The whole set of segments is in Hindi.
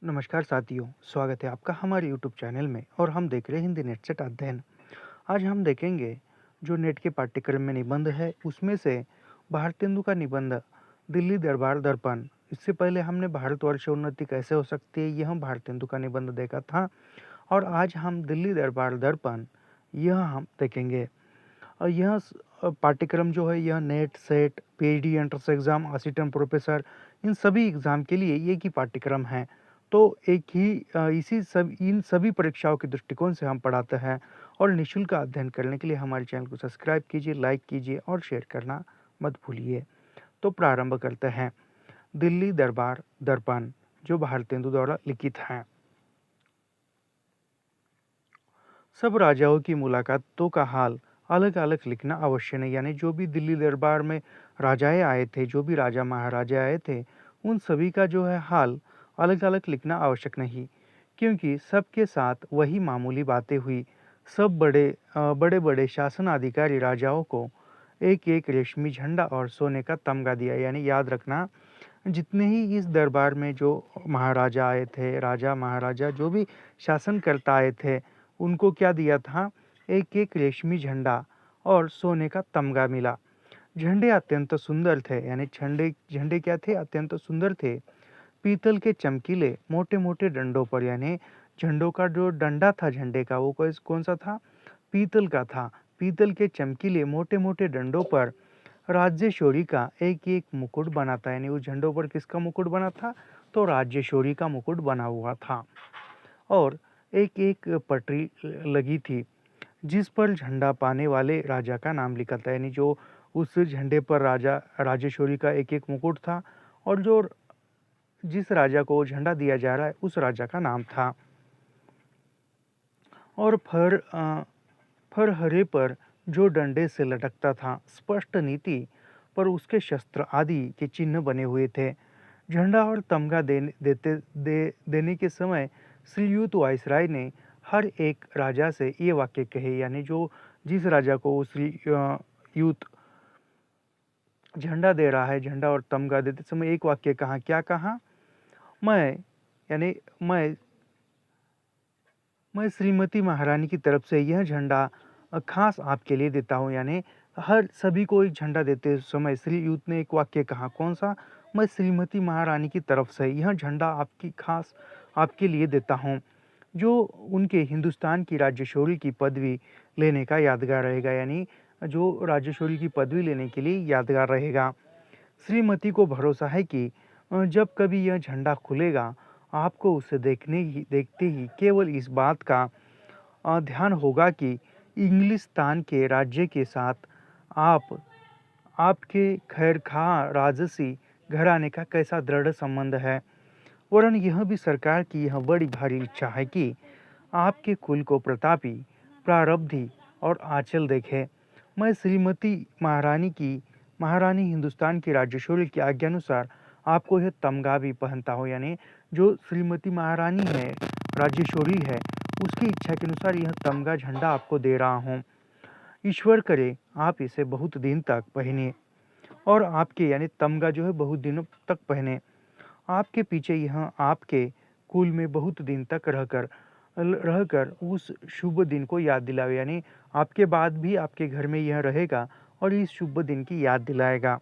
नमस्कार साथियों, स्वागत है आपका हमारे यूट्यूब चैनल में और हम देख रहे हैं हिंदी नेट सेट अध्ययन। आज हम देखेंगे जो नेट के पाठ्यक्रम में निबंध है उसमें से भारतेंदु का निबंध दिल्ली दरबार दर्पण। इससे पहले हमने भारतवर्ष उन्नति कैसे हो सकती है यह भारतेंदु का निबंध देखा था और आज हम दिल्ली दरबार दर्पण यह हम देखेंगे। और यह पाठ्यक्रम जो है यह net set PhD entrance exam assistant professor in सभी एग्जाम के लिए एक ही पाठ्यक्रम है। तो एक ही इन सभी परीक्षाओं के दृष्टिकोण से हम पढ़ाते हैं और निःशुल्क अध्ययन करने के लिए हमारे चैनल को सब्सक्राइब कीजिए, लाइक कीजिए और शेयर करना मत भूलिए। तो प्रारंभ करते हैं। दिल्ली दरबार दर्पण जो भारतेंदु द्वारा लिखित है। सब राजाओं की मुलाकातों का हाल अलग अलग लिखना आवश्यक नहीं, यानी जो भी दिल्ली दरबार में राजाएं आए थे, जो भी राजा महाराजा आए थे, उन सभी का जो है हाल अलग अलग लिखना आवश्यक नहीं, क्योंकि सबके साथ वही मामूली बातें हुई। सब बड़े बड़े शासनाधिकारी राजाओं को एक एक रेशमी झंडा और सोने का तमगा दिया। यानी याद रखना, जितने ही इस दरबार में जो महाराजा आए थे, राजा महाराजा जो भी शासनकर्ता आए थे, उनको क्या दिया था? एक एक रेशमी झंडा और सोने का तमगा मिला। झंडे अत्यंत सुंदर थे, यानी झंडे झंडे क्या थे? अत्यंत सुंदर थे। पीतल के चमकीले मोटे मोटे डंडों पर, यानी झंडों का जो डंडा था झंडे का वो कौन सा था? पीतल का था। पीतल के चमकीले मोटे मोटे डंडों पर राज्यशोरी का एक एक मुकुट बना था। यानी उस झंडों पर किसका मुकुट बना था? तो राज्यशोरी का मुकुट बना हुआ था। और एक एक पटरी लगी थी जिस पर झंडा पाने वाले राजा का नाम लिखा था। यानी जो उस झंडे पर राजेश्वरी का एक एक मुकुट था और जो जिस राजा को झंडा दिया जा रहा है उस राजा का नाम था। और फर हरे पर जो डंडे से लटकता था, स्पष्ट नीति पर उसके शस्त्र आदि के चिन्ह बने हुए थे। झंडा और तमगा देने के समय श्रीयुत वायसराय ने हर एक राजा से ये वाक्य कहे। यानी जो जिस राजा को श्रीयुत झंडा दे रहा है, झंडा और तमगा देते समय एक वाक्य कहा। क्या कहा? मैं यानी मैं श्रीमती महारानी की तरफ से यह झंडा खास आपके लिए देता हूँ। यानी हर सभी को एक झंडा देते समय श्रीयुत ने एक वाक्य कहा। कौन सा? मैं श्रीमती महारानी की तरफ से यह झंडा आपकी खास आपके लिए देता हूँ, जो उनके हिंदुस्तान की राज्यशौरी की पदवी लेने का यादगार रहेगा। यानी जो राज्यशौरी की पदवी लेने के लिए यादगार रहेगा। श्रीमती को भरोसा है कि जब कभी यह झंडा खुलेगा आपको उसे देखते ही केवल इस बात का ध्यान होगा कि इंग्लिस्तान के राज्य के साथ आप आपके खैरखा राजसी घराने का कैसा दृढ़ संबंध है। वरन यह भी सरकार की यह बड़ी भारी इच्छा है कि आपके कुल को प्रतापी प्रारब्धि और आंचल देखे। मैं श्रीमती महारानी हिंदुस्तान की राज्यशौरी की आज्ञानुसार आपको यह तमगा भी पहनता हूँ। यानी जो श्रीमती महारानी है, राज्यशौरी है, उसकी इच्छा के अनुसार यह तमगा झंडा आपको दे रहा हूँ। ईश्वर करे आप इसे बहुत दिन तक पहने और आपके यानी तमगा जो है बहुत दिनों तक पहने। आपके पीछे यह आपके कुल में बहुत दिन तक रहकर उस शुभ दिन को याद दिलावे। यानी आपके बाद भी आपके घर में यह रहेगा और इस शुभ दिन की याद दिलाएगा।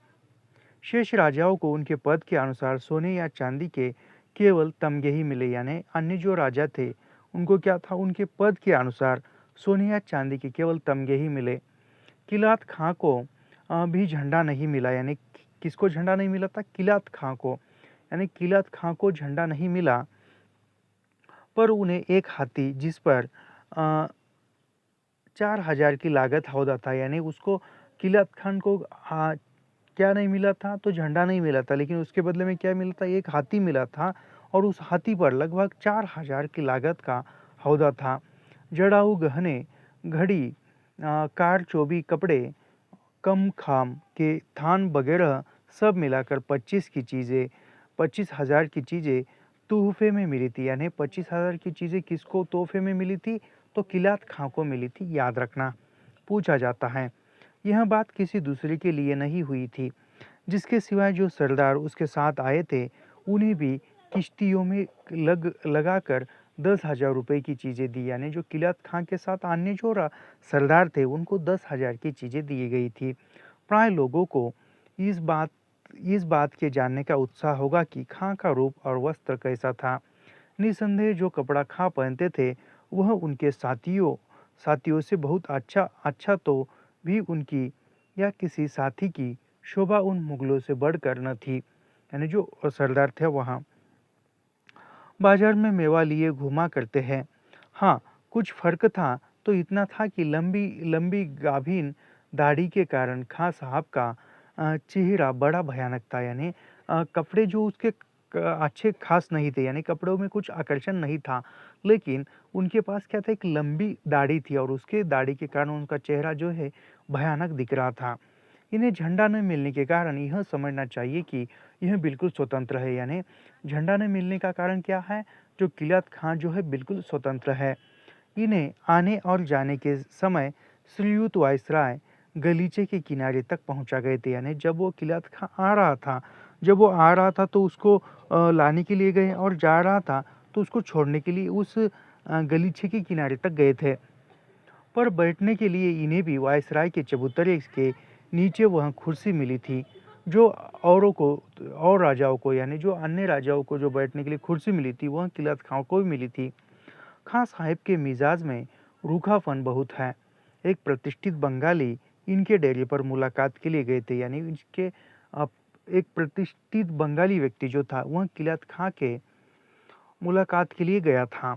शेष राजाओं को उनके पद के अनुसार सोने या चांदी के केवल तमगे ही मिले। यानी अन्य जो राजा थे उनको क्या था? उनके पद के अनुसार सोने या चांदी के केवल तमगे ही मिले। किलात खां को भी झंडा नहीं मिला। यानी किसको झंडा नहीं मिला था? किलात खां को। यानी किलात खां को झंडा नहीं मिला, पर उन्हें एक हाथी जिस पर 4000 की लागत हौदा था। यानी उसको किलात खान को क्या नहीं मिला था? तो झंडा नहीं मिला था, लेकिन उसके बदले में क्या मिला था? एक हाथी मिला था और उस हाथी पर लगभग 4000 की लागत का हौदा था। जड़ाऊ गहने, घड़ी, कारचौबी कपड़े, कम खाम के थान वगैरह सब मिलाकर 25,000 की चीज़ें तोहफे में मिली थी। यानी 25,000 की चीज़ें किसको तोहफे में मिली थी? तो किलात खां को मिली थी। याद रखना, पूछा जाता है। यह बात किसी दूसरे के लिए नहीं हुई थी। जिसके सिवाय जो सरदार उसके साथ आए थे उन्हें भी किश्तियों में लगाकर 10,000 रुपये की चीज़ें दी, यानी जो किलियत खां के साथ अन्य जो सरदार थे उनको 10,000 की चीज़ें दी गई थी। प्राय लोगों को इस बात इस बात के जानने का उत्साह होगा कि खां का रूप और वस्त्र कैसा था। निसंदेह जो कपड़ा खां पहनते थे वह उनके साथियों से बहुत अच्छा तो भी उनकी या किसी साथी की शोभा उन मुगलों से बढ़कर न थी। यानी जो सरदार थे वहाँ बाजार में मेवा लिए घूमा करते हैं। हाँ, कुछ फर्क था तो इतना था कि लंबी लंबी गाभीन दाढ़ी के कारण खां साहब का चेहरा बड़ा भयानक था। यानी कपड़े जो उसके अच्छे खास नहीं थे, यानी कपड़ों में कुछ आकर्षण नहीं था, लेकिन उनके पास क्या था, एक लंबी दाढ़ी थी और उसके दाढ़ी के कारण उनका चेहरा जो है भयानक दिख रहा था। इन्हें झंडा न मिलने के कारण यह समझना चाहिए कि यह बिल्कुल स्वतंत्र है। यानी झंडा न मिलने का कारण क्या है, जो किलियत खां जो है बिल्कुल स्वतंत्र है। इन्हें आने और जाने के समय श्रीयुत वायसराय गलीचे के किनारे तक पहुंचा गए थे। यानी जब वो किलियत खां आ रहा था तो उसको लाने के लिए गए, और जा रहा था तो उसको छोड़ने के लिए उस गलीचे के किनारे तक गए थे। पर बैठने के लिए इन्हें भी वायसराय के चबूतरे के नीचे वह कुर्सी मिली थी, जो और राजाओं को, यानी जो अन्य राजाओं को जो बैठने के लिए कुर्सी मिली थी वह किलियत खां को भी मिली थी। खां साहब के मिजाज में रूखापन बहुत है। एक प्रतिष्ठित बंगाली इनके डेरे पर मुलाकात के लिए गए थे। यानी इसके एक प्रतिष्ठित बंगाली व्यक्ति जो था वह किलियत खां के मुलाकात के लिए गया था।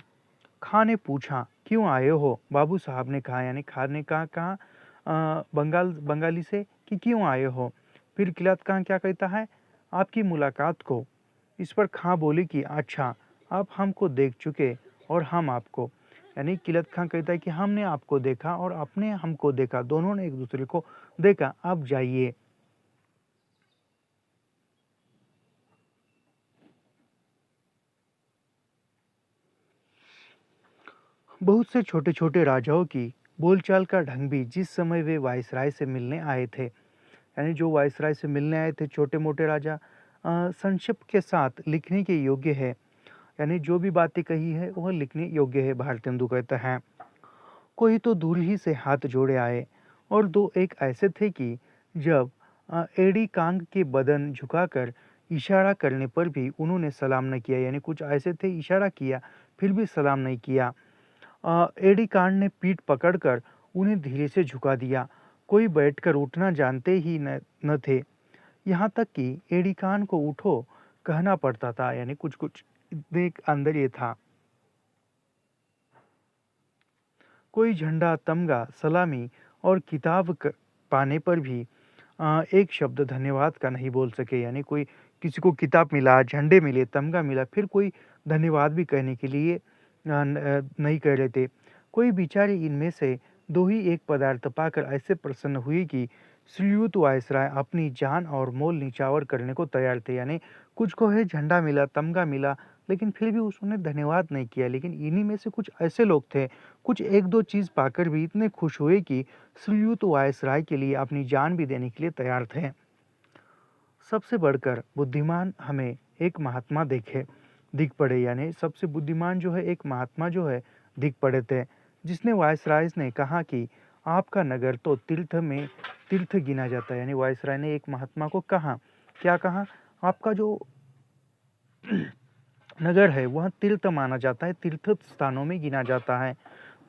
खां ने पूछा, क्यों आए हो? बाबू साहब ने कहा, यानी खां ने कहा बंगाली से कि क्यों आए हो? फिर किलियत खां क्या कहता है, आपकी मुलाकात को। इस पर खां बोली कि अच्छा, आप हमको देख चुके और हम आपको। यानी किलियत खां कहता है कि हमने आपको देखा और आपने हमको देखा, दोनों ने एक दूसरे को देखा, आप जाइए। बहुत से छोटे छोटे राजाओं की बोलचाल का ढंग भी जिस समय वे वायसराय से मिलने आए थे, यानी जो वायसराय से मिलने आए थे छोटे मोटे राजा, संक्षिप्त के साथ लिखने के योग्य है। यानी जो भी बातें कही है वह लिखने योग्य है। भारतेंदु कहते हैं, कोई तो दूर ही से हाथ जोड़े आए और दो एक ऐसे थे कि जब एडी कांग के बदन झुकाकर इशारा करने पर भी उन्होंने सलाम न किया। यानी कुछ ऐसे थे, इशारा किया फिर भी सलाम नहीं किया। एडी कांड ने पीठ पकड़कर उन्हें धीरे से झुका दिया। कोई बैठकर उठना जानते ही न थे, यहाँ तक कि एडी कांड को उठो कहना पड़ता था। यानी कुछ कुछ देख अंदर ये था। कोई झंडा, तमगा, सलामी और किताब पाने पर भी एक शब्द धन्यवाद का नहीं बोल सके। यानी कोई किसी को किताब मिला, झंडे मिले, तमगा मिला, फिर कोई धन्यवाद भी कहने के लिए नहीं कह रहे थे। कोई बेचारे इनमें से दो ही एक पदार्थ पाकर ऐसे प्रसन्न हुए कि श्रीयुत वायसराय अपनी जान और मोल निछावर करने को तैयार थे। यानी कुछ को है झंडा मिला, तमगा मिला, लेकिन फिर भी उसने धन्यवाद नहीं किया। लेकिन इन्हीं में से कुछ ऐसे लोग थे, कुछ एक दो चीज पाकर भी इतने खुश हुए कि श्रीयुत वायसराय के लिए अपनी जान भी देने के लिए तैयार थे। सबसे बढ़कर बुद्धिमान हमें एक महात्मा दिख पड़े। यानी सबसे बुद्धिमान जो है एक महात्मा जो है दिख पड़े थे, जिसने वायसराय ने कहा कि आपका नगर तो तीर्थ गिना जाता है। यानी वायसराय ने एक महात्मा को कहा, क्या कहा, आपका जो नगर है वह तीर्थ माना जाता है, तीर्थ स्थानों में गिना जाता है।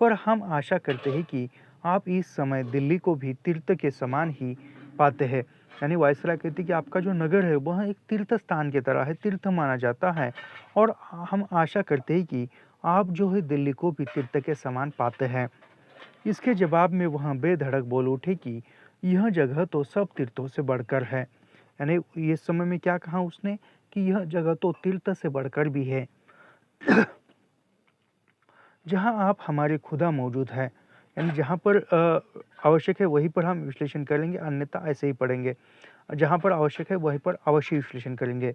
पर हम आशा करते हैं कि आप इस समय दिल्ली को भी तीर्थ के समान ही पाते हैं। यानी वायसराय कहते कि आपका जो नगर है वह एक तीर्थ स्थान की तरह है, तीर्थ माना जाता है, और हम आशा करते हैं कि आप जो है दिल्ली को भी तीर्थ के समान पाते हैं। इसके जवाब में वह बेधड़क बोल उठे कि यह जगह तो सब तीर्थों से बढ़कर है। यानी ये समय में क्या कहा उसने कि यह जगह तो तीर्थ से बढ़कर भी है। जहाँ आप हमारे खुदा मौजूद है। यानी जहाँ पर आवश्यक है वहीं पर हम विश्लेषण करेंगे, अन्यथा ऐसे ही पढ़ेंगे। जहाँ पर आवश्यक है वहीं पर अवश्य विश्लेषण करेंगे।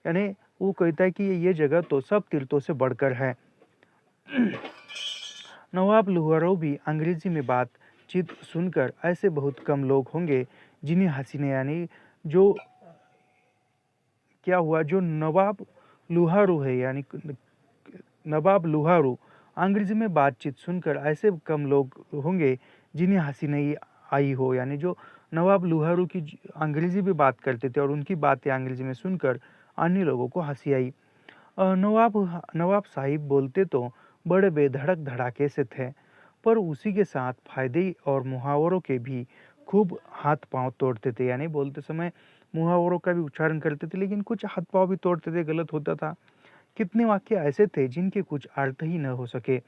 यानी वो कहता है कि ये जगह तो सब तीर्थों से बढ़कर है। नवाब लुहरों भी अंग्रेजी में बातचीत सुनकर ऐसे बहुत कम लोग होंगे जिन्हें हंसी ने, यानी जो क्या हुआ, जो नवाब लुहारू है, यानी नवाब लुहारू। अंग्रेजी में बातचीत सुनकर ऐसे कम लोग होंगे जिन्हें हंसी नहीं आई हो, यानी जो नवाब लुहारू की अंग्रेजी में बात करते थे और उनकी बातें अंग्रेजी में सुनकर अन्य लोगों को हंसी आई। नवाब नवाब साहिब बोलते तो बड़े बेधड़क धड़ाके से थे, पर उसी के साथ फायदे और मुहावरों के भी खूब हाथ पांव तोड़ते थे, यानी बोलते समय मुहावरों का भी उच्चारण करते थे, लेकिन कुछ हाथ पांव भी तोड़ते थे, गलत होता था। कितने वाक्य ऐसे थे जिनके कुछ अर्थ ही न हो सके,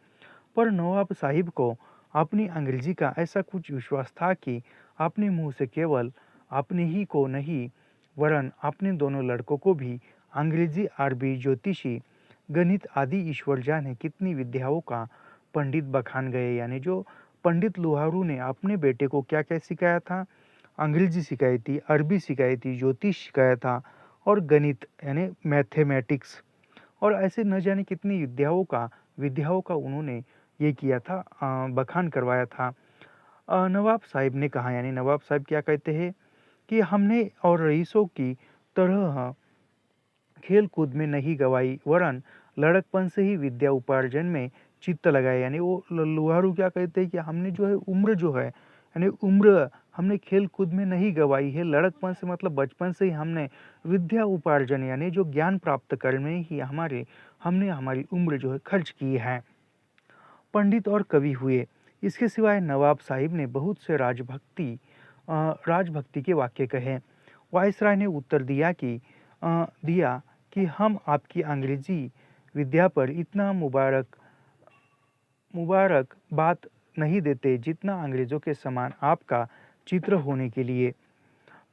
पर नवाब साहिब को अपनी अंग्रेजी का ऐसा कुछ विश्वास था कि अपने मुंह से केवल अपने ही को नहीं वरन अपने दोनों लड़कों को भी अंग्रेजी, अरबी, ज्योतिषी, गणित आदि ईश्वर जाने कितनी विद्याओं का पंडित बखान गए। यानी जो पंडित लुहारू ने अपने बेटे को क्या क्या सिखाया था, अंग्रेजी सिखाई थी, अरबी सिखाई थी, ज्योतिष सिखाया था और गणित यानी मैथमेटिक्स, और ऐसे न जाने कितनी विद्याओं का उन्होंने ये किया था, बखान करवाया था। नवाब साहिब ने कहा, यानी नवाब साहिब क्या कहते हैं कि हमने और रईसों की तरह खेल कूद में नहीं गवाई वरन लड़कपन से ही विद्या उपार्जन में चित्त लगाए। यानी वो लुहारू क्या कहते हैं कि हमने जो है उम्र जो है, यानी उम्र हमने खेल कूद में नहीं गवाई है, लड़कपन से मतलब बचपन से ही हमने विद्या उपार्जन यानी जो ज्ञान प्राप्त करने में ही हमने हमारी उम्र जो है खर्च की है। पंडित और कवि हुए। इसके सिवाय नवाब साहिब ने बहुत से राजभक्ति के वाक्य कहे। वायसराय ने उत्तर दिया कि हम आपकी अंग्रेजी विद्या पर इतना मुबारक बात नहीं देते जितना अंग्रेजों के समान आपका चित्र होने के लिए।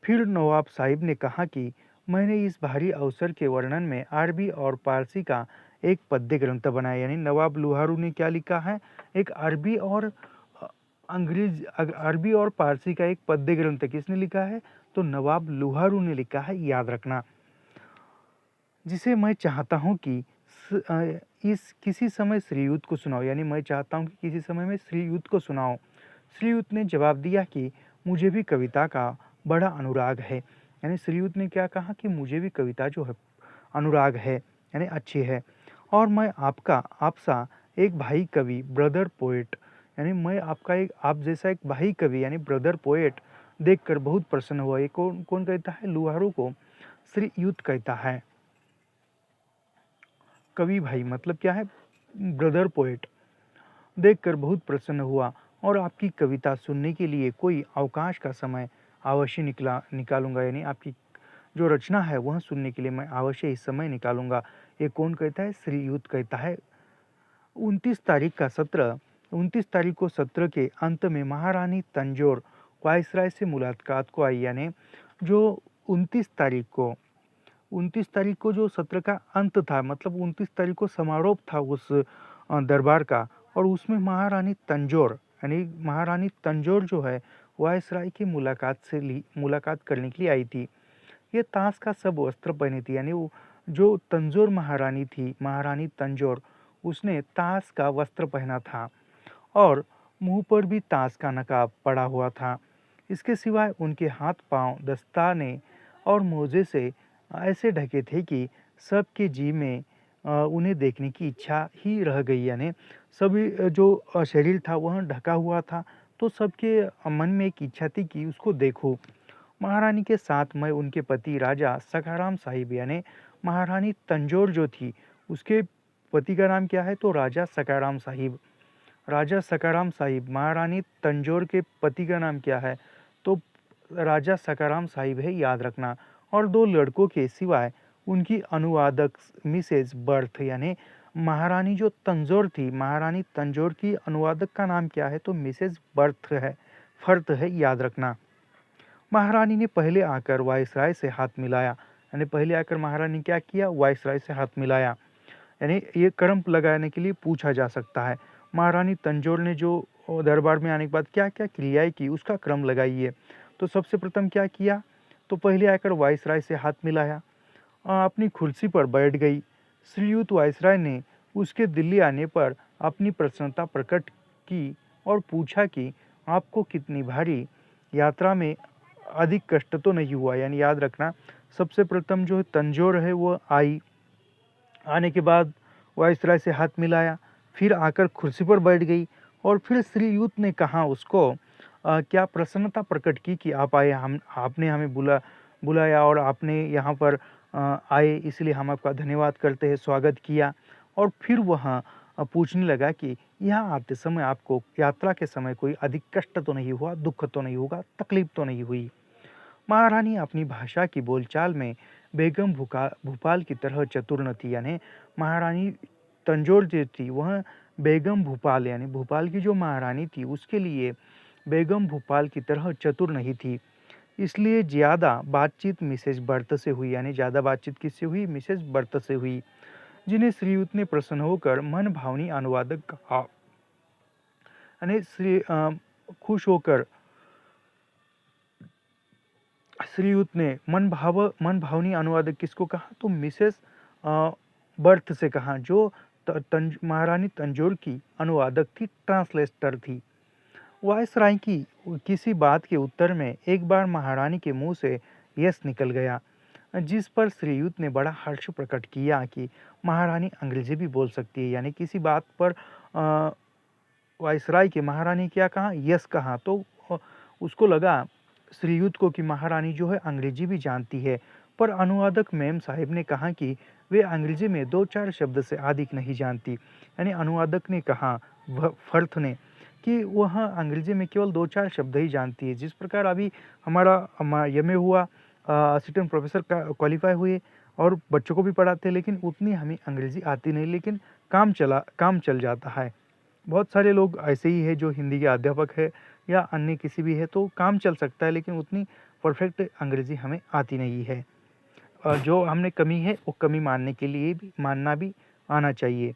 फिर नवाब साहिब ने कहा कि मैंने इस भारी अवसर के वर्णन में अरबी और पारसी का एक पद्य ग्रंथ बनाया। यानी नवाब लुहारू ने क्या लिखा है, एक अरबी और पारसी का एक पद्य ग्रंथ किसने लिखा है, तो नवाब लुहारू ने लिखा है, याद रखना। जिसे मैं चाहता हूं कि इस किसी समय श्रीयुत को सुनाओ, यानी मैं चाहता हूं कि किसी समय में श्रीयुत को सुनाओ। श्रीयुत ने जवाब दिया कि मुझे भी कविता का बड़ा अनुराग है। यानी श्रीयुत ने क्या कहा कि मुझे भी कविता जो है अनुराग है, यानी अच्छी है, और मैं आपसा एक भाई कवि ब्रदर पोएट, यानी मैं आपका एक आप जैसा एक भाई कवि यानी ब्रदर पोएट देखकर बहुत प्रसन्न हुआ। ये कौन कौन कहता है, लुहारू को श्रीयुत कहता है। कवि भाई मतलब क्या है, ब्रदर पोएट देखकर बहुत प्रसन्न हुआ और आपकी कविता सुनने के लिए कोई अवकाश का समय अवश्य निकालूंगा, यानी आपकी जो रचना है वह सुनने के लिए मैं अवश्य इस समय निकालूंगा। ये कौन कहता है, श्रीयुत कहता है। 29 तारीख को सत्र के अंत में महारानी तंजौर वायसराय से मुलाकात को आई। यानी जो 29 तारीख को जो सत्र का अंत था, मतलब 29 तारीख को समारोह था उस दरबार का, और उसमें महारानी तंजौर जो है वायसराय की मुलाकात करने के लिए आई थी। ये ताश का सब वस्त्र पहनी थी, यानी वो जो तंजौर महारानी थी, महारानी तंजौर, उसने ताश का वस्त्र पहना था और मुंह पर भी ताश का नकाब पड़ा हुआ था। इसके सिवाय उनके हाथ पांव दस्ताने और मोजे से ऐसे ढके थे कि सबके जी में उन्हें देखने की इच्छा ही रह गई। यानी सभी जो शरीर था वह ढका हुआ था, तो सबके मन में एक इच्छा थी कि उसको देखो। महारानी के साथ मैं उनके पति राजा सखाराम साहिब, यानी महारानी तंजौर जो थी उसके पति का नाम क्या है, तो राजा सखाराम साहिब। राजा सखाराम साहिब, महारानी तंजौर के पति का नाम क्या है, तो राजा सखाराम साहिब है, याद रखना। और 2 लड़कों के सिवाय उनकी अनुवादक मिसेज बर्थ, यानी महारानी जो तंजौर थी, महारानी तंजौर की अनुवादक का नाम क्या है, तो मिसेज फर्थ है, याद रखना। महारानी ने पहले आकर वायसराय से हाथ मिलाया, यानी पहले आकर महारानी क्या किया, वायसराय से हाथ मिलाया, यानी ये क्रम लगाने के लिए पूछा जा सकता है। महारानी तंजौर ने जो दरबार में आने के बाद क्या क्या क्रियाएं की उसका क्रम लगाइए। तो सबसे प्रथम क्या किया, तो पहले आकर वायसराय से हाथ मिलाया, अपनी कुर्सी पर बैठ गई। श्रीयुत वायसराय ने उसके दिल्ली आने पर अपनी प्रसन्नता प्रकट की और पूछा कि आपको कितनी भारी यात्रा में अधिक कष्ट तो नहीं हुआ। यानी याद रखना, सबसे प्रथम जो तंजौर है वो आई, आने के बाद वायसराय से हाथ मिलाया, फिर आकर कुर्सी पर बैठ गई और फिर श्रीयुत ने कहा उसको क्या प्रसन्नता प्रकट की कि आप आए, हम आपने हमें बुलाया और आपने यहाँ पर आए, इसलिए हम आपका धन्यवाद करते हैं, स्वागत किया। और फिर वह पूछने लगा कि यहाँ आते समय आपको यात्रा के समय कोई अधिक कष्ट तो नहीं हुआ, दुख तो नहीं होगा, तकलीफ तो नहीं हुई? महारानी अपनी भाषा की बोलचाल में बेगम भूपाल की तरह चतुर न थी, यानी महारानी तंजौर जो थी वह बेगम भूपाल यानी भोपाल की जो महारानी थी उसके लिए बेगम भूपाल की तरह चतुर नहीं थी। इसलिए ज़्यादा बातचीत मिसेज बर्थ से हुई, यानी ज़्यादा बातचीत किससे हुई? मिसेज बर्थ से हुई, जिन्हें श्रीयुत ने प्रसन्न होकर मन भावनी अनुवादक कहा, यानी खुश होकर श्रीयुत ने मन भावनी अनुवादक किसको कहा? तो मिसेस बर्थ से कहा, जो महारानी तंजौर की अनुवादक थी, ट्रांसलेटर थी। वायसराय की किसी बात के उत्तर में एक बार महारानी के मुंह से यस निकल गया, जिस पर श्रीयुत ने बड़ा हर्ष प्रकट किया कि महारानी अंग्रेजी भी बोल सकती है। यानी किसी बात पर वायसराय के महारानी क्या कहा? यस कहा। तो उसको लगा श्रीयुत को कि महारानी जो है अंग्रेजी भी जानती है, पर अनुवादक मैम साहिब ने कहा कि वे अंग्रेजी में 2-4 शब्द से अधिक नहीं जानती। यानी अनुवादक ने कहा, फर्थ ने, कि वह अंग्रेजी में केवल 2-4 शब्द ही जानती है। जिस प्रकार अभी हमारा एमए हुआ, असिस्टेंट प्रोफेसर का क्वालिफाई हुए और बच्चों को भी पढ़ाते हैं, लेकिन उतनी हमें अंग्रेजी आती नहीं, लेकिन काम चल जाता है। बहुत सारे लोग ऐसे ही है जो हिंदी के अध्यापक है या अन्य किसी भी है, तो काम चल सकता है, लेकिन उतनी परफेक्ट अंग्रेजी हमें आती नहीं है। जो हमने कमी है वो कमी मानना भी आना चाहिए।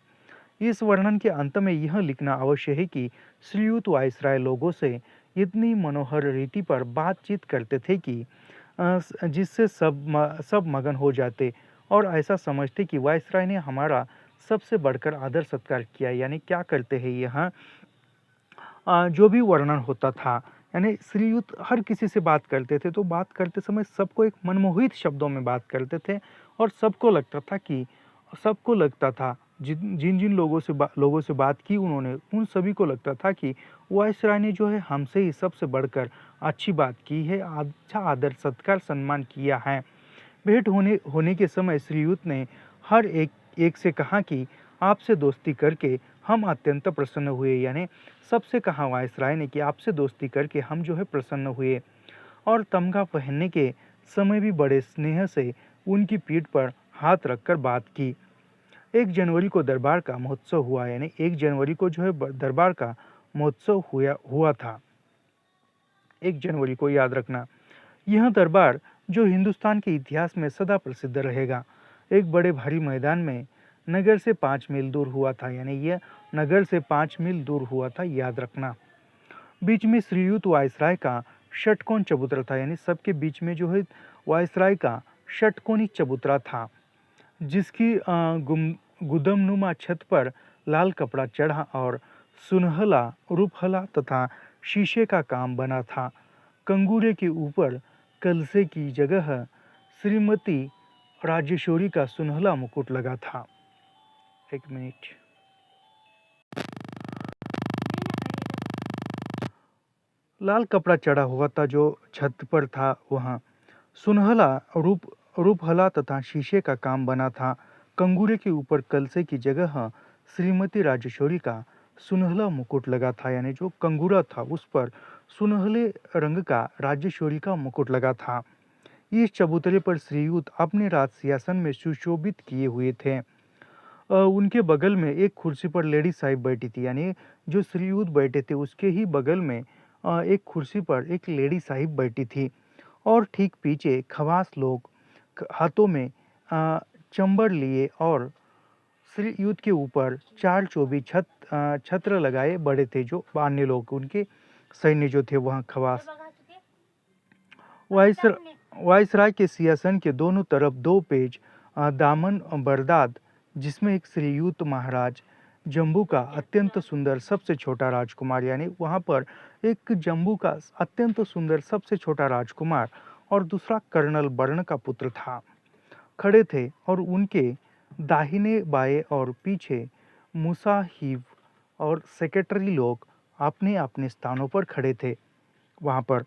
इस वर्णन के अंत में यह लिखना अवश्य है कि श्रीयुत वायसराय लोगों से इतनी मनोहर रीति पर बातचीत करते थे कि जिससे सब मगन हो जाते और ऐसा समझते कि वायसराय ने हमारा सबसे बढ़कर आदर सत्कार किया। यानी क्या करते हैं यहाँ, जो भी वर्णन होता था, यानी श्रीयुत हर किसी से बात करते थे, तो बात करते समय सबको एक मनमोहित शब्दों में बात करते थे और सबको लगता था जिन जिन जिन लोगों से बात की उन्होंने, उन सभी को लगता था कि वायसराय ने जो है हमसे ही सबसे बढ़कर अच्छी बात की है, अच्छा आदर सत्कार सम्मान किया है। भेंट होने के समय श्रीयुत ने हर एक से कहा कि आपसे दोस्ती करके हम अत्यंत प्रसन्न हुए। यानी सबसे कहा वायसराय ने कि आपसे दोस्ती करके हम जो है प्रसन्न हुए, और तमगा पहनने के समय भी बड़े स्नेह से उनकी पीठ पर हाथ रखकर बात की। 1 जनवरी को दरबार का महोत्सव हुआ, यानी 1 जनवरी को जो है दरबार का महोत्सव हुआ था। 1 जनवरी को याद रखना। यह दरबार जो हिंदुस्तान के इतिहास में सदा प्रसिद्ध रहेगा, एक बड़े भारी मैदान में नगर से 5 मील दूर हुआ था। यानी यह नगर से 5 मील दूर हुआ था, याद रखना। बीच में श्रीयुत वायसराय का षटकोण चबूतरा था, यानी सबके बीच में जो है वायसराय का षटकोणी चबूतरा था, जिसकी गुदमनुमा छत पर लाल कपड़ा चढ़ा और सुनहला रूपहला तथा शीशे का काम बना था। कंगूरे के ऊपर कलसे की जगह श्रीमती राजेश्वरी का सुनहला मुकुट लगा था। 1 मिनट। लाल कपड़ा चढ़ा हुआ था जो छत पर था, वहाँ सुनहला रूपहला तथा शीशे का काम बना था। कंगूरे के ऊपर कलसे की जगह श्रीमती राजेश्वरी का सुनहला मुकुट लगा था, यानी जो कंगूरा था उस पर सुनहले रंग का राजेश्वरी का मुकुट लगा था। इस चबूतरे पर श्रीयुत अपने राज सिंहासन में सुशोभित किए हुए थे। उनके बगल में एक कुर्सी पर लेडी साहिब बैठी थी, यानी जो श्रीयुत बैठे थे उसके ही बगल में एक कुर्सी पर एक लेडी साहिब बैठी थी, और ठीक पीछे खवास लोग हाथों में चंबर लिए और श्रीयुत के ऊपर 4 चौबी छत्र लगाए बड़े थे, जो अन्य लोग उनके सैन्य जो थे वहाँ खवास। वायसराय के सिंहासन के दोनों तरफ 2 पेज दामन बरदाद, जिसमें एक श्रीयुत महाराज जम्बू का अत्यंत सुंदर सबसे छोटा राजकुमार, यानी वहाँ पर एक जम्बू का अत्यंत सुंदर सबसे छोटा राजकुमार और दूसरा कर्नल बर्ण का पुत्र था, खड़े थे, और उनके दाहिने बाएं और पीछे मुसाहिब और सेक्रेटरी लोग अपने अपने स्थानों पर खड़े थे। वहां पर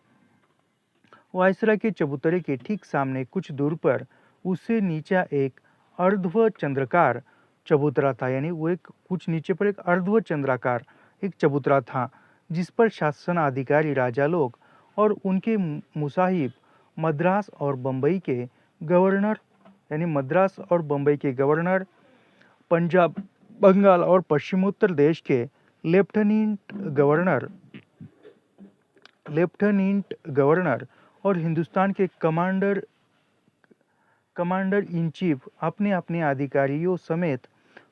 वायसराय के चबूतरे के ठीक सामने कुछ दूर पर उससे नीचे एक अर्धव चंद्राकार चबूतरा था, यानी वो एक कुछ नीचे पर एक अर्धव चंद्राकार एक चबूतरा था, जिस पर शासनाधिकारी राजा लोग और उनके मुसाहिब मद्रास और बम्बई के गवर्नर, यानी मद्रास और बम्बई के गवर्नर, पंजाब, बंगाल और पश्चिमोत्तर देश के लेफ्टिनेंट गवर्नर और हिंदुस्तान के कमांडर इन चीफ अपने अपने अधिकारियों समेत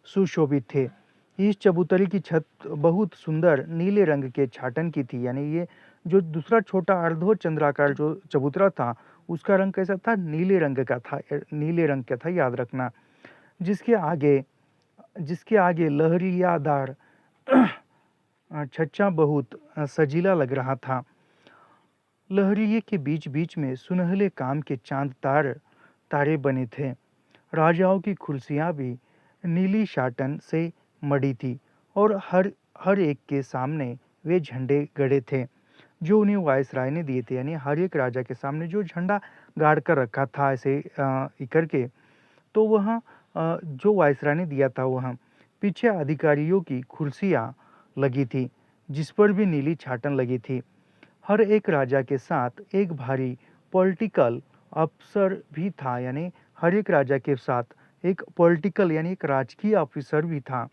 सुशोभित थे। इस चबूतरे की छत बहुत सुंदर नीले रंग के छाटन की थी, यानी ये जो दूसरा छोटा अर्धो चंद्राकार जो चबूतरा था उसका रंग कैसा था, नीले रंग का था, याद रखना। जिसके आगे लहरियादार छज्जा बहुत सजीला लग रहा था। लहरिये के बीच बीच में सुनहले काम के चांद तारे बने थे। राजाओं की कुर्सियां भी नीली शाटन से मड़ी थी और हर एक के सामने वे झंडे गड़े थे जो उन्हें वायसराय ने दिए थे, यानी हर एक राजा के सामने जो झंडा गाड़ कर रखा था ऐसे करके, तो वह जो वायसराय ने दिया था वह पीछे अधिकारियों की कुर्सियां लगी थी जिस पर भी नीली छाटन लगी थी। हर एक राजा के साथ एक भारी पॉलिटिकल अफसर भी था, यानी हर एक राजा के साथ एक पॉलिटिकल यानी एक राजकीय ऑफिसर भी था।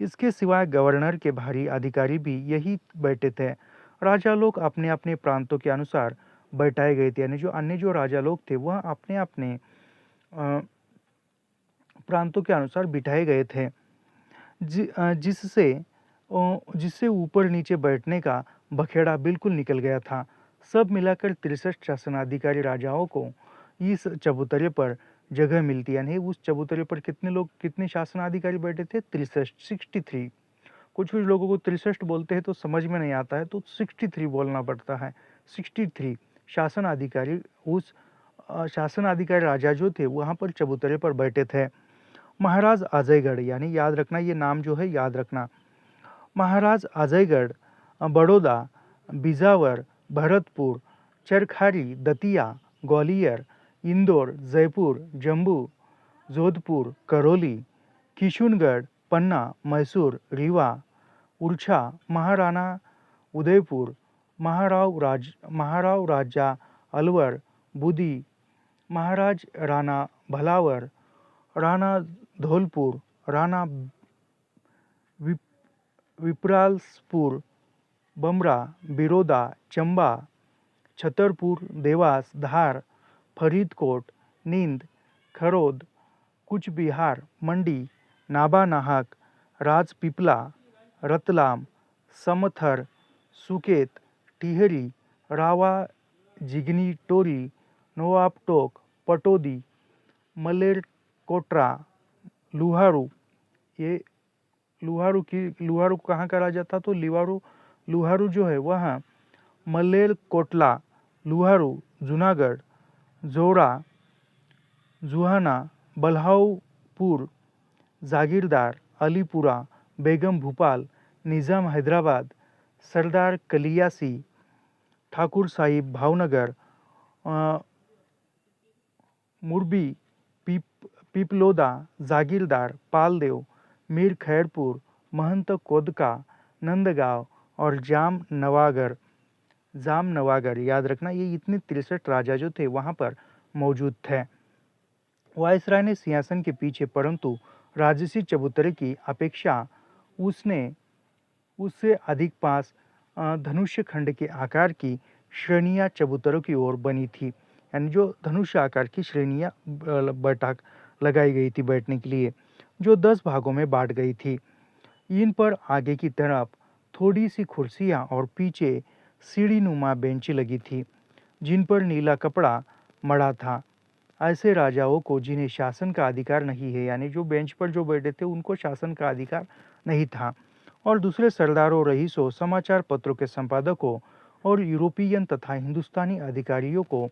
इसके सिवाय गवर्नर के भारी अधिकारी भी यही बैठे थे। राजा लोग अपने अपने प्रांतों के अनुसार बैठाए गए थे, यानी जो अन्य जो राजा लोग थे वह अपने अपने प्रांतों के अनुसार बिठाए गए थे, जिससे ऊपर नीचे बैठने का बखेड़ा बिल्कुल निकल गया था। सब मिलाकर 63 शासनाधिकारी राजाओं को इस चबूतरे पर जगह मिलती, यानी उस चबूतरे पर कितने शासनाधिकारी बैठे थे, 63। कुछ लोगों को 63 बोलते हैं तो समझ में नहीं आता है, तो 63 बोलना पड़ता है। 63 शासनाधिकारी राजा जो थे वहां पर चबूतरे पर बैठे थे। महाराज अजयगढ़, यानी याद रखना ये नाम जो है याद रखना। महाराज अजयगढ़ बड़ौदा, बिजावर, भरतपुर, चरखारी, दतिया, ग्वालियर, इंदौर, जयपुर, जम्मू, जोधपुर, करौली, किशनगढ़, पन्ना, मैसूर, रीवा, उड़छा, महाराणा उदयपुर, महाराव राजा अलवर, बुदी, महाराज राणा भलावर, राणा धौलपुर, राणा विप्रालसपुर, बमरा, बिरोदा, चंबा, छतरपुर, देवास, धार, फरीदकोट, नींद, खरोद, कूच बिहार, मंडी, नाबा नाहक, राजपीपला, रतलाम, समथर, सुकेत, टिहरी, रावा, जिगनी टोरी, नवाबटोक, पटौदी, मलेरकोटरा, लुहारू। ये लुहारू कहाँ का राजा था, तो लुहारू जो है वह मलेरकोटला, लुहारू, जूनागढ़, जोरा, जुहाना, बल्हावपुर, जागीरदार, अलीपुरा, बेगम भूपाल, निज़ाम हैदराबाद, सरदार कलियासी, ठाकुर साहिब भावनगर, मुरबी, पीपलोदा, जागीरदार, पालदेव, मीर खैरपुर, महंत कोदका, नंदगांव और जामनवागर। याद रखना ये इतने 63 राजा जो थे वहां पर मौजूद थे। वायसराय ने सिंहासन के पीछे परंतु राजसी चबूतरे की अपेक्षा उससे अधिक पास धनुष्य खंड के आकार की श्रेणियां चबूतरों की ओर बनी थी, यानी जो धनुष्य आकार की श्रेणियां बैठक लगाई गई थी बैठने के लिए, जो 10 भागों में बांट गई थी। इन पर आगे की तरफ थोड़ी सी कुर्सियां और पीछे सीढ़ी नुमा बेंच लगी थी जिन पर नीला कपड़ा मड़ा था। ऐसे राजाओं को जिन्हें शासन का अधिकार नहीं है, यानी जो बेंच पर जो बैठे थे उनको शासन का अधिकार नहीं था, और दूसरे सरदारों, रईसों, समाचार पत्रों के संपादकों और यूरोपियन तथा हिंदुस्तानी अधिकारियों को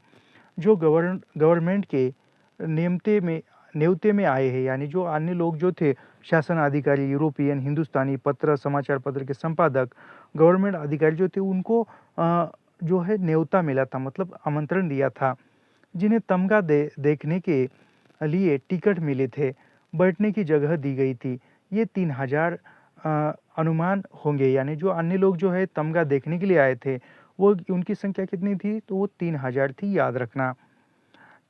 जो गवर्नमेंट के न्योते में आए हैं, यानी जो अन्य लोग जो थे, शासन अधिकारी, यूरोपियन, हिंदुस्तानी पत्र, समाचार पत्र के संपादक, गवर्नमेंट अधिकारी जो थे, उनको जो है न्योता मिला था, मतलब आमंत्रण दिया था, जिन्हें तमगा देखने के लिए टिकट मिले थे, बैठने की जगह दी गई थी। ये 3000 अनुमान होंगे, यानी जो अन्य लोग जो है तमगा देखने के लिए आए थे, वो उनकी संख्या कितनी थी, तो वो 3000 थी, याद रखना।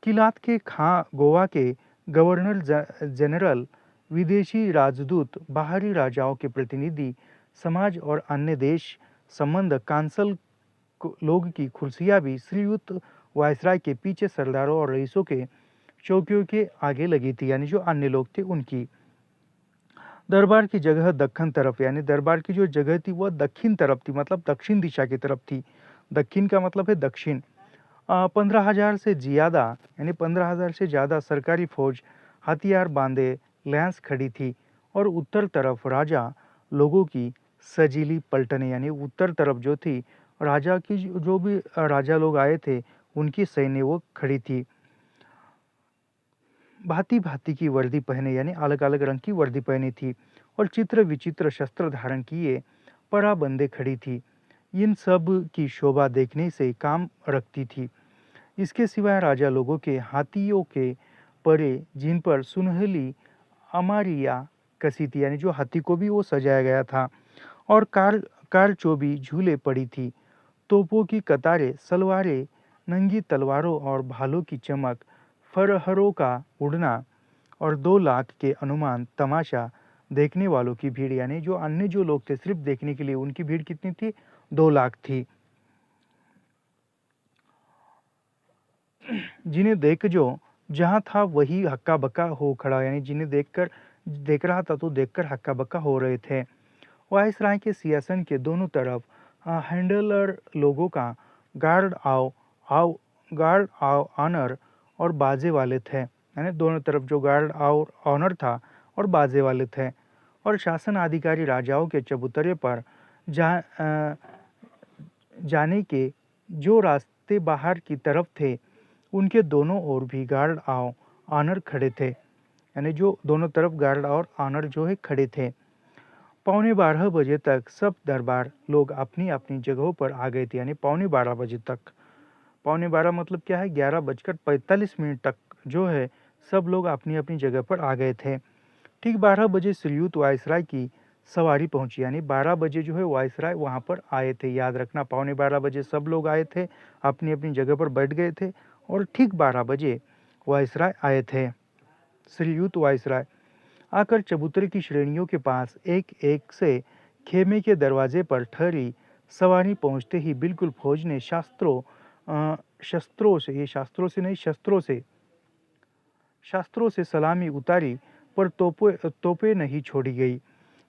किलात के खां गोवा के गवर्नर जनरल, विदेशी राजदूत, बाहरी राजाओं के प्रतिनिधि, समाज और अन्य देश संबंध कांसल लोग की कुर्सियां भी श्रीयुत वायसराय के पीछे सरदारों और रईसों के चौकियों के आगे लगी थी, यानी जो अन्य लोग थे उनकी। दरबार की जगह दक्षिण तरफ, यानी दरबार की जो जगह थी वह दक्षिण तरफ थी, मतलब दक्षिण दिशा की तरफ थी। दक्षिण का मतलब है दक्षिण। 15,000 से ज्यादा, यानी 15,000 से ज्यादा सरकारी फौज हथियार बांधे लैंस खड़ी थी, और उत्तर तरफ राजा लोगों की सजीली पलटने, यानी उत्तर तरफ जो थी राजा की, जो भी राजा लोग आए थे उनकी सैन्य वो खड़ी थी। भांति भांति की वर्दी पहने, यानी अलग अलग रंग की वर्दी पहनी थी, और चित्र विचित्र शस्त्र धारण किए पराबंदे खड़ी थी। इन सब की शोभा देखने से काम रखती थी। इसके सिवाय राजा लोगों के हाथियों के परे, जिन पर सुनहली अमारिया कसी थी, यानी जो हाथी को भी वो सजाया गया था, और कारचोबी झूले पड़ी थी। तोपों की कतारें, सलवारें, नंगी तलवारों और भालों की चमक, फरहरों का उड़ना, और 2 लाख के अनुमान तमाशा देखने वालों की भीड़, यानी जो अन्य जो लोग थे सिर्फ देखने के लिए, उनकी भीड़ कितनी थी, 2 लाख थी। जिन्हें देख जो जहां था वही हक्का बक्का हो खड़ा, यानी जिन्हें देख रहा था तो देखकर हक्का बक्का हो रहे थे। वायसराय के सिंहासन के दोनों तरफ हैंडलर लोगों का गार्ड आओ ऑनर और बाजे वाले थे, यानी दोनों तरफ जो गार्ड और ऑनर था और बाजे वाले थे। और शासन अधिकारी राजाओं के चबूतरे पर जाने के जो रास्ते बाहर की तरफ थे, उनके दोनों ओर भी गार्ड और ऑनर खड़े थे, यानी जो दोनों तरफ गार्ड और ऑनर जो है खड़े थे। 11:15 बजे तक सब दरबार लोग अपनी अपनी जगहों पर आ गए थे, यानी 11:15 बजे तक। 11:15 मतलब क्या है, 11:45 तक जो है सब लोग अपनी अपनी जगह पर आ गए थे। ठीक 12 बजे श्रीयुत वायसराय की सवारी पहुंची, यानी 12 बजे जो है वायसराय वहां पर आए थे, याद रखना। 11:15 बजे सब लोग आए थे, अपनी अपनी जगह पर बैठ गए थे, और ठीक 12 बजे वायसराय आए थे। श्रीयुत वायसराय आकर चबूतरे की श्रेणियों के पास एक एक से खेमे के दरवाजे पर ठहरी। सवारी पहुंचते ही बिल्कुल फौज ने शस्त्रों से सलामी उतारी, पर तोपे नहीं छोड़ी गई।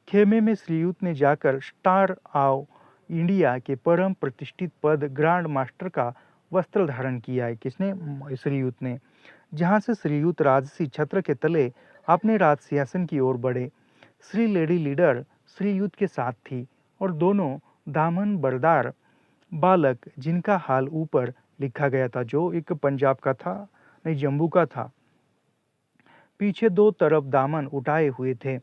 खेमे में श्रीयुत ने जाकर स्टार ऑफ इंडिया के परम प्रतिष्ठित पद ग्रांड मास्टर का वस्त्र धारण किया है। किसने, श्रीयुत ने। जहां से श्रीयुत राजसी छत्र के तले अपने राज सिंहासन की ओर बढ़े। श्री लेडी लीडर श्रीयुत के साथ थी, और दोनों दामन बरदार बालक, जिनका हाल ऊपर लिखा गया था, जो एक पंजाब का था, नहीं जम्मू का था, पीछे 2 तरफ दामन उठाए हुए थे।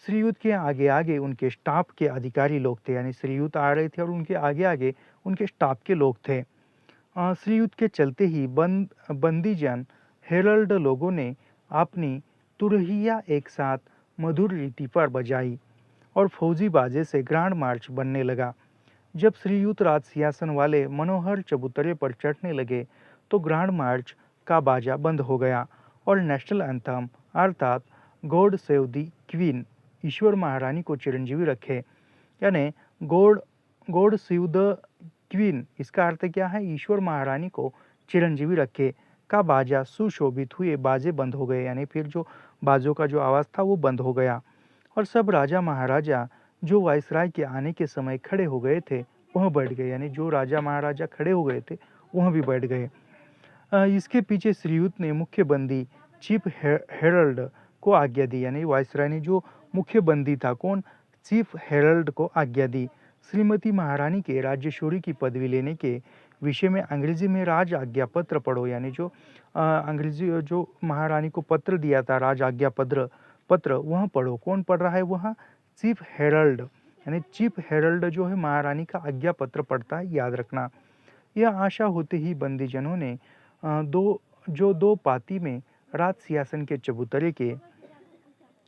श्रीयुत के आगे आगे उनके स्टाफ के अधिकारी लोग थे, यानी श्रीयुत आ रहे थे और उनके आगे आगे उनके स्टाफ के लोग थे। श्रीयुत के चलते ही बंदीजन हेरल्ड लोगों ने अपनी तुरहिया एक साथ मधुर रीति पर बजाई, और फौजी बाजे से ग्रांड मार्च बनने लगा। जब श्रीयुत राज सिंहासन वाले मनोहर चबूतरे पर चढ़ने लगे, तो ग्रांड मार्च का बाजा बंद हो गया, और नेशनल एंथम अर्थात गॉड सेव दी क्वीन, ईश्वर महारानी को चिरंजीवी रखे, यानी गॉड सेव द क्वीन, इसका अर्थ क्या है, ईश्वर महारानी को चिरंजीवी रखे, का बाजा सुशोभित हुए बाजे बंद हो गए, यानी फिर जो बाजों का जो आवाज था वो बंद हो गया, और सब राजा महाराजा जो वायसराय के आने के समय खड़े हो गए थे वह बैठ गए, यानी जो राजा महाराजा खड़े हो गए थे वह भी बैठ गए। इसके पीछे श्रीयुत ने मुख्य बंदी चीफ हेरल्ड को आज्ञा दी, यानी वायसराय ने जो मुख्य बंदी था, कौन, चीफ हेरल्ड को आज्ञा दी, श्रीमती महारानी के राज्यशोरी की पदवी लेने के विषय में अंग्रेजी में राज आज्ञा पत्र पढ़ो, यानी जो अंग्रेजी जो महारानी को पत्र दिया था राज आज्ञा पत्र पत्र वह पढ़ो। कौन पढ़ रहा है? वह चीफ हेरल्ड, यानी चीफ हेरल्ड जो है महारानी का आज्ञा पत्र पढ़ता है, याद रखना। यह आशा होते ही बंदीजनों ने दो पाती में राज सिंहासन के चबूतरे के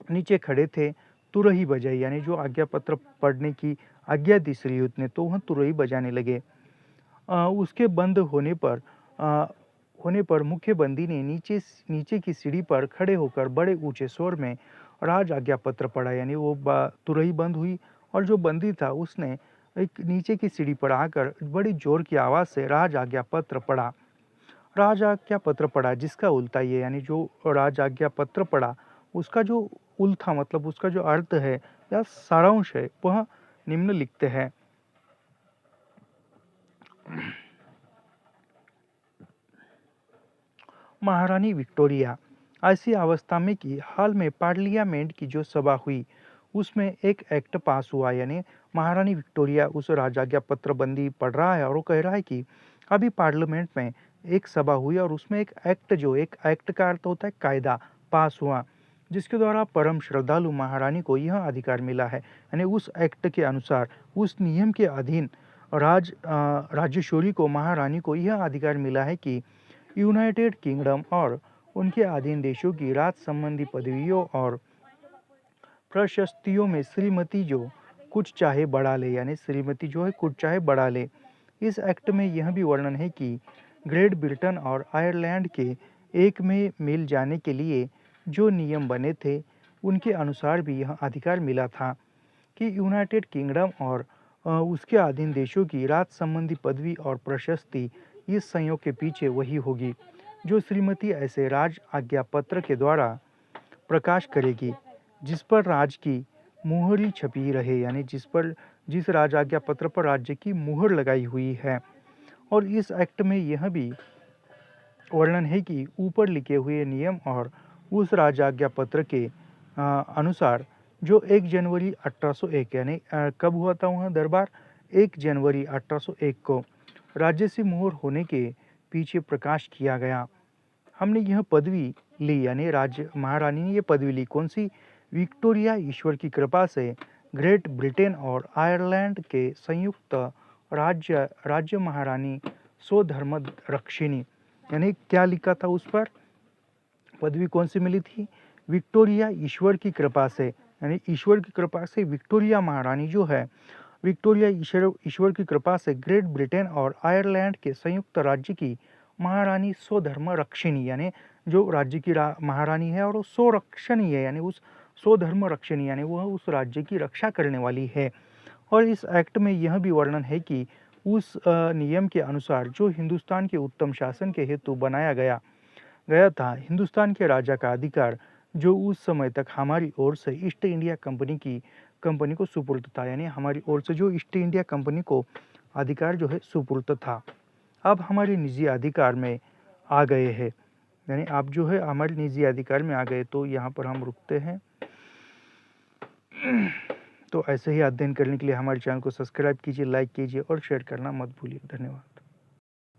नीचे खड़े थे तुरही बजाई, यानी जो आज्ञा पत्र पढ़ने की आज्ञा दी श्रीयुत ने, तो वह तुरही बजाने लगे। उसके बंद होने पर मुख्य बंदी ने नीचे की सीढ़ी पर खड़े होकर बड़े ऊंचे स्वर में राज आज्ञा पत्र पढ़ा, यानी वो तुरही बंद हुई और जो बंदी था उसने एक नीचे की सीढ़ी पर आकर बड़ी जोर की आवाज से राज आज्ञा पत्र पढ़ा। राज आज्ञा पत्र पढ़ा जिसका उल्टा ये, यानी जो राज आज्ञा पत्र पढ़ा उसका जो उल्था मतलब उसका जो अर्थ है या सारांश है वह निम्नलिखित है। महारानी विक्टोरिया ऐसी अवस्था में कि हाल में पार्लियामेंट की जो सभा हुई उसमें एक एक्ट पास हुआ, यानी महारानी विक्टोरिया उस राजाज्ञा पत्र बंदी पढ़ रहा है और वो कह रहा है कि अभी पार्लियामेंट में एक सभा हुई और उसमें एक एक्ट का अर्थ होता है कायदा, पास हुआ जिसके द्वारा परम श्रद्धालु महारानी को यह अधिकार मिला है, यानी उस एक्ट के अनुसार उस नियम के अधीन राज्यशोरी को महारानी को यह अधिकार मिला है कि यूनाइटेड किंगडम और उनके अधीन देशों की राज संबंधी पदवियों और प्रशस्तियों में श्रीमती जो कुछ चाहे बढ़ा ले, यानी श्रीमती जो है कुछ चाहे बढ़ा ले। इस एक्ट में यह भी वर्णन है कि ग्रेट ब्रिटेन और आयरलैंड के एक में मिल जाने के लिए जो नियम बने थे उनके अनुसार भी यह अधिकार मिला था कि यूनाइटेड किंगडम और उसके अधीन देशों की राज संबंधी पदवी और प्रशस्ति इस संयोग के पीछे वही होगी जो श्रीमती ऐसे राज आज्ञा पत्र के द्वारा प्रकाश करेगी जिस पर राज की मुहर छपी रहे, यानी जिस राज आज्ञा पत्र पर राज्य की मुहर लगाई हुई है। और इस एक्ट में यह भी वर्णन है कि ऊपर लिखे हुए नियम और उस राज आज्ञा पत्र के अनुसार जो 1 जनवरी 1801 यानी कब हुआ था वह दरबार 1 जनवरी 1801 को राज्य से मुहर होने के पीछे प्रकाश किया गया। हमने यह पदवी ली, यानी महारानी ने यह पदवी ली कौन सी? विक्टोरिया ईश्वर की कृपा से ग्रेट ब्रिटेन और आयरलैंड के संयुक्त राज्य महारानी स्वधर्म रक्षिणी, यानी क्या लिखा था उस पर? पदवी कौन सी मिली थी? विक्टोरिया ईश्वर की कृपा से, यानी ईश्वर की कृपा से विक्टोरिया महारानी जो है विक्टोरिया ईश्वर की कृपा से ग्रेट ब्रिटेन और आयरलैंड के संयुक्त राज्य की महारानी स्वधर्म रक्षिणी, यानी जो राज्य की महारानी है और वो स्वरक्षणी है, यानी उस स्वधर्म रक्षिणी यानी वह उस राज्य की रक्षा करने वाली है। और इस एक्ट में यह भी वर्णन है कि उस नियम के अनुसार जो हिंदुस्तान के उत्तम शासन के हेतु बनाया गया था, हिंदुस्तान के राजा का अधिकार जो उस समय तक हमारी ओर से ईस्ट इंडिया कंपनी को सुपुर्द था, यानी हमारी ओर से जो ईस्ट इंडिया कंपनी को अधिकार जो है सुपुर्द था, अब हमारे निजी अधिकार में आ गए हैं, यानी आप जो है हमारे निजी अधिकार में आ गए। तो यहाँ पर हम रुकते हैं। तो ऐसे ही अध्ययन करने के लिए हमारे चैनल को सब्सक्राइब कीजिए, लाइक कीजिए और शेयर करना मत भूलिए। धन्यवाद।